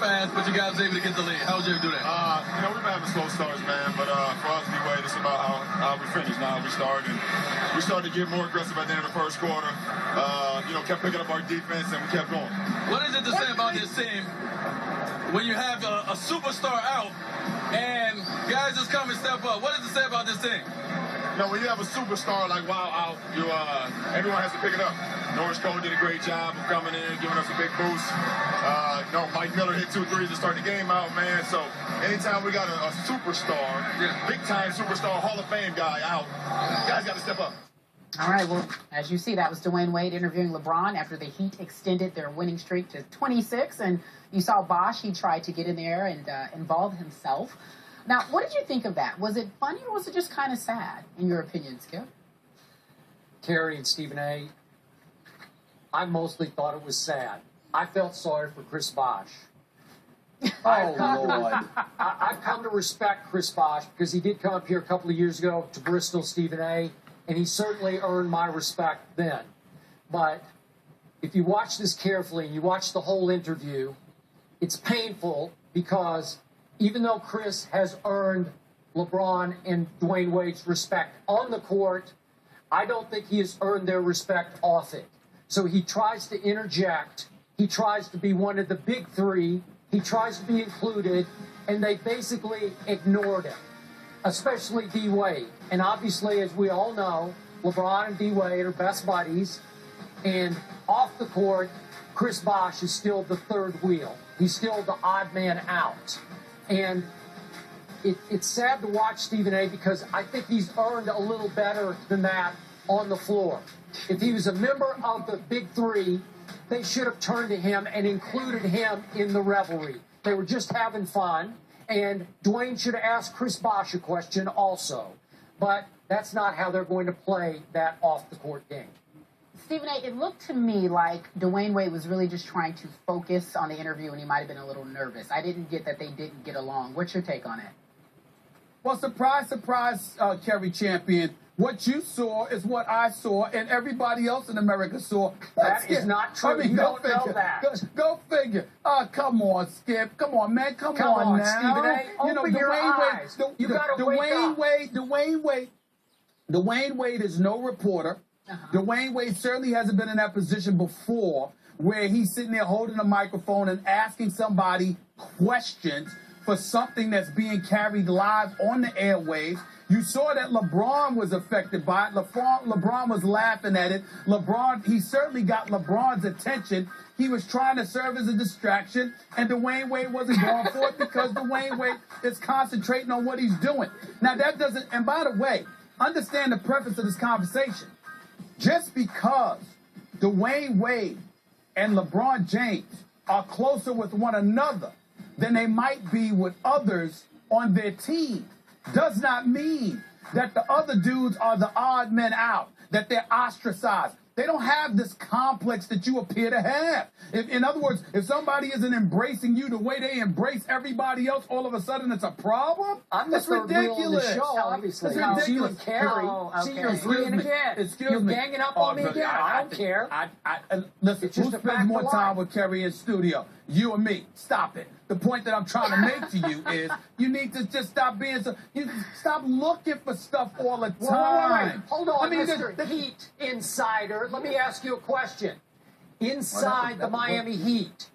fast, but you guys was able to get the lead. How was you able to do that? We've been having slow starts, man, but for us, D-Wade, it's about how we finish. Now we started to get more aggressive at the end of the first quarter. Kept picking up our defense, and we kept going. What is it to say about this team when you have a superstar out and guys just come and step up? What does it say about this team? When you have a superstar like Wow out, everyone has to pick it up. Norris Cole did a great job of coming in, giving us a big boost. Mike Miller hit 2 threes to start the game out, man. So anytime we got a superstar, big-time superstar, Hall of Fame guy out, guys got to step up. All right, well, as you see, that was Dwyane Wade interviewing LeBron after the Heat extended their winning streak to 26. And you saw Bosh, he tried to get in there and involve himself. Now, what did you think of that? Was it funny or was it just kind of sad, in your opinion, Skip? Terry and Stephen A., I mostly thought it was sad. I felt sorry for Chris Bosh. I've come to respect Chris Bosh because he did come up here a couple of years ago to Bristol, Stephen A., and he certainly earned my respect then. But if you watch this carefully and you watch the whole interview, it's painful because even though Chris has earned LeBron and Dwyane Wade's respect on the court, I don't think he has earned their respect off it. So he tries to interject. He tries to be one of the big three. He tries to be included, and they basically ignored him, especially D. Wade. And obviously, as we all know, LeBron and D. Wade are best buddies. And off the court, Chris Bosh is still the third wheel. He's still the odd man out. And it's sad to watch Stephen A. because I think he's earned a little better than that on the floor. If he was a member of the big three, they should have turned to him and included him in the revelry. They were just having fun. And Dwyane should have asked Chris Bosh a question also. But that's not how they're going to play that off-the-court game. Stephen A., it looked to me like Dwyane Wade was really just trying to focus on the interview, and he might have been a little nervous. I didn't get that they didn't get along. What's your take on it? Well, surprise, surprise, Kerry Champion. What you saw is what I saw, and everybody else in America saw. That is not true. You don't know that. Go figure. Come on, Skip. Come on, man. Come on now. Stephen A. Open your eyes. You got to wake up. Dwyane Wade is no reporter. Dwyane Wade certainly hasn't been in that position before where he's sitting there holding a microphone and asking somebody questions for something that's being carried live on the airwaves. You saw that LeBron was affected by it. LeBron was laughing at it. He certainly got LeBron's attention. He was trying to serve as a distraction, and Dwyane Wade wasn't going for it because Dwyane Wade is concentrating on what he's doing. Now, that doesn't, and by the way, understand the preface of this conversation. Just because Dwyane Wade and LeBron James are closer with one another than they might be with others on their team does not mean that the other dudes are the odd men out, that they're ostracized. They don't have this complex that you appear to have. In other words, if somebody isn't embracing you the way they embrace everybody else, all of a sudden it's a problem? That's ridiculous. The show, obviously. It's ridiculous. See you and Carrie. See you agreeing again. You're ganging up on me again. I don't care. Listen, who spends more time with Kerry in studio? You or me? Stop it. The point that I'm trying to make to you is you need to just stop being so. You stop looking for stuff all the time. Hold on, Mr. Heat Insider. Let me ask you a question. Inside the Miami Heat,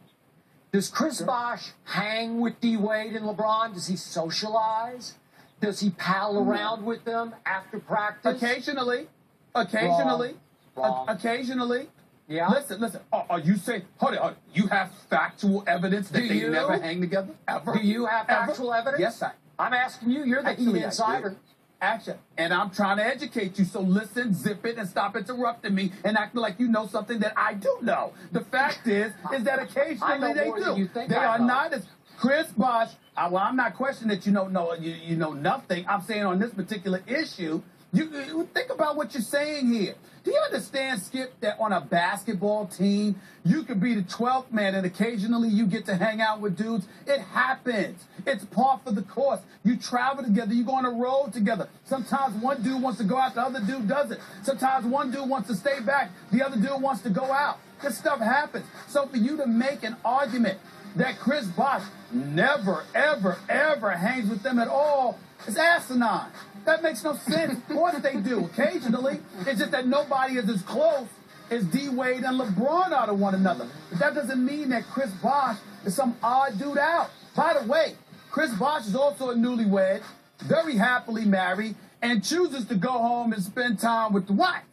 does Chris Bosh hang with D. Wade and LeBron? Does he socialize? Does he pal around with them after practice? Occasionally. Wrong. Occasionally. Yeah. Listen. Are you saying, hold on, you have factual evidence that they never hang together? Ever? Do you have factual evidence? Yes, I'm asking you. You're the Heat Insider. Action. And I'm trying to educate you, so listen, zip it, and stop interrupting me and acting like you know something that I do know. The fact is that occasionally they do. They are not as Chris Bosh. Well, I'm not questioning that you know nothing. I'm saying on this particular issue, you think about what you're saying here. Do you understand, Skip, that on a basketball team, you could be the 12th man and occasionally you get to hang out with dudes? It happens. It's par for the course. You travel together. You go on a road together. Sometimes one dude wants to go out, the other dude doesn't. Sometimes one dude wants to stay back, the other dude wants to go out. This stuff happens. So for you to make an argument that Chris Bosh never, ever, ever hangs with them at all is asinine. That makes no sense. Of course they do, occasionally. It's just that nobody is as close as D-Wade and LeBron are to one another. But that doesn't mean that Chris Bosh is some odd dude out. By the way, Chris Bosh is also a newlywed, very happily married, and chooses to go home and spend time with Dwight.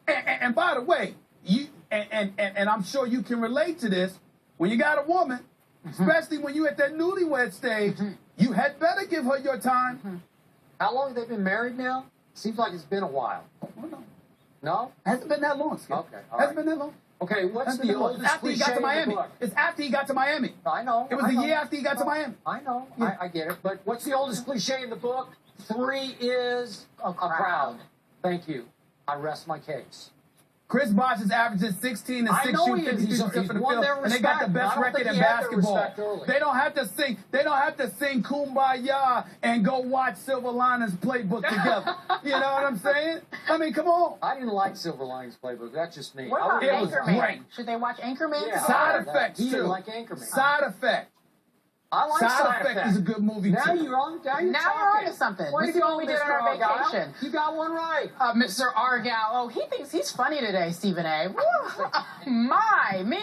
And by the way, and I'm sure you can relate to this, when you got a woman, especially when you at that newlywed stage, you had better give her your time. How long have they been married now? Seems like it's been a while. Oh, no. No? Hasn't been that long, Skip. Okay, all Hasn't right. been that long. Okay, what's Hasn't been the that long. oldest It's after he got cliche to in the Miami. book? It's after he got to Miami. I know. It was I a know. year after he got to Miami. I know. Yeah. I get it. But what's the oldest cliche in the book? 3 is A crowd. Thank you. I rest my case. Chris Bosh is averaging 16 and 6 I know shooting he is. 53% He's from the won field, their and they got the respect. best I don't record think in he had their basketball. respect early. They don't have to sing. They don't have to sing "Kumbaya" and go watch Silver Linings Playbook together. You know what I'm saying? I mean, come on. I didn't like Silver Linings Playbook. That's just me. What I about would- It was Anchorman? great. Should they watch Anchorman? Yeah. Side that. effects He too. didn't like Anchorman. Side effect. I like Side effect is a good movie Now too. you're on. Now you're Now talking. we're on to something. Way This to is what go, we did on Mr. our Argyle. vacation. You got one right. Mr. Argyle. Oh, he thinks he's funny today, Stephen A. Woo. My, me.